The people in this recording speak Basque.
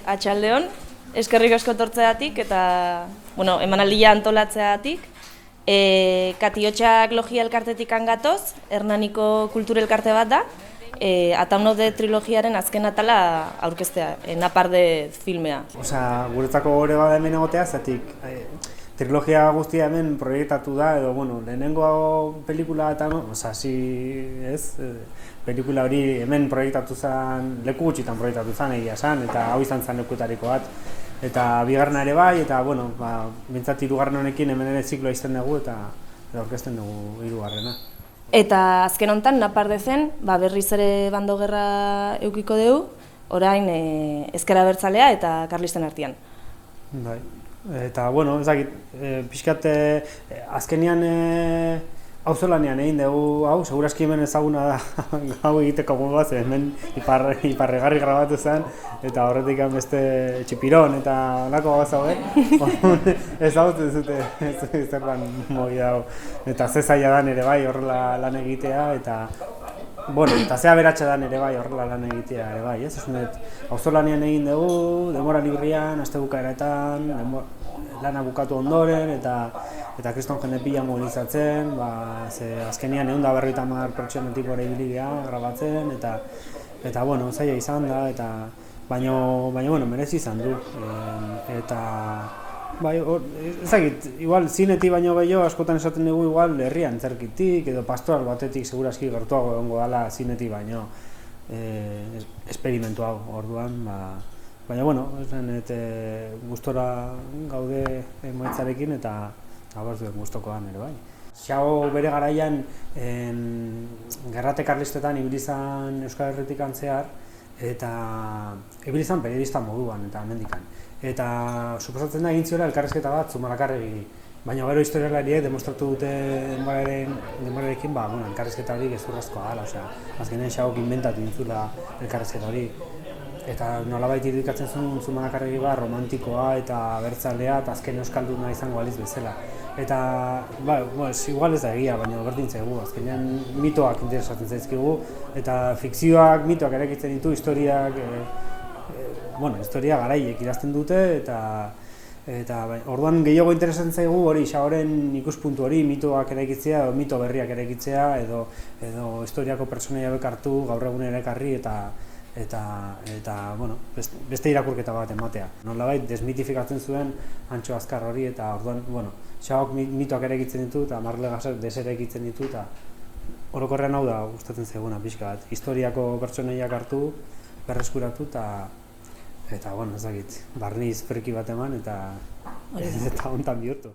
Atxaldeon, eskerrik asko etortzeagatik eta emanaldia antolatzeagatik. Katiotxak logia elkartetik gatoz, Hernaniko kultur elkarte bat da, Ataunode trilogiaren azken atala aurkeztea, Naparde filmea. Guretzako gore bada hemen egotea, zatik trilogia guztia hemen proiektatu da, edo lehenengo pelikula eta pelikula hori hemen proiektatu zen, leku gutxitan proiektatu zen egia zen, eta hau izan zen lekutariko bat. Eta bigarrena ere bai, eta bintzat hirugarren honekin hemen ere zikloa izten dugu eta aurkezten dugu hirugarrena. Eta azken honetan, Naparde zen, berriz ere bando gerra eukiko dugu, orain ezker abertzalea eta karlisten artean. Bai. Eta, ezakit, pixkat azkenean auzolanean egin dugu, segurazki hemen ezaguna da gau egiteko bat, hemen iparregarri grabatu zen, eta horretik beste txipiron eta lako gau zaude, ez hau zute zerban mogi dago. Eta ze zaila da ere bai horrela lan egitea, eta zea beratxa da ere bai horrela lan egitea ere bai, ez? Auzolanean egin dugu, denbora librian, aste bukaeretan, lana bukatu ondoren, eta kriston jende pila mobilizatzen, azkenean 150 pertsonetik gora ibili gara grabatzen, eta zaila izan da, baina merezi izan du. Eta, ezagit, igual zinetik baino gehiago askotan esaten dugu igual herrian zerkitik, edo pastoral batetik seguraski gertuago egongo dela zinetik baino esperimentu hau orduan, baina, gustora gaude moetzarekin eta gustokoan ere bai. Xao bere garaian gerrate karlistetan ibili zan Euskal Herritik zehar eta ibili zan periodista moduan eta hemendikan. Eta suposatzen da egin ziola elkarrizketa bat Zumalakarregi. Baina gero historialariek demostratu dute denborarekin elkarrizketa hori gezurrazkoa dela. Azkenean Xaok inventatu dintzula elkarrizketa hori. Eta nolabait irudikatzen zuen Zumalakarregi romantikoa eta abertzalea eta azken euskalduna izango aliz bezala. Eta, igual ez da egia, baina berdin zaigu, azkenean mitoak interesatzen zaizkigu eta fikzioak mitoak eraikitzen ditu, historia garaiek idazten dute eta orduan gehiago interesatzen zaigu hori, Xaoren ikuspuntu hori, mitoak eraikitzea edo mito berriak eraikitzea edo historiako pertsonaia bekartu gaur egun ere ekarri eta beste irakurketa bat ematea. Nolabait desmitifikatzen zuen Antxo Azkar hori eta orduan, Xaok mitoak eraikitzen ditu eta Marle Gasek deseraikitzen ditu eta orokorrean hau da gustatzen zaiguna pixka bat. Historiako pertsonaiak hartu, berreskuratu eta ez dakit, barniz friki bat eman eta hontan bihurtu.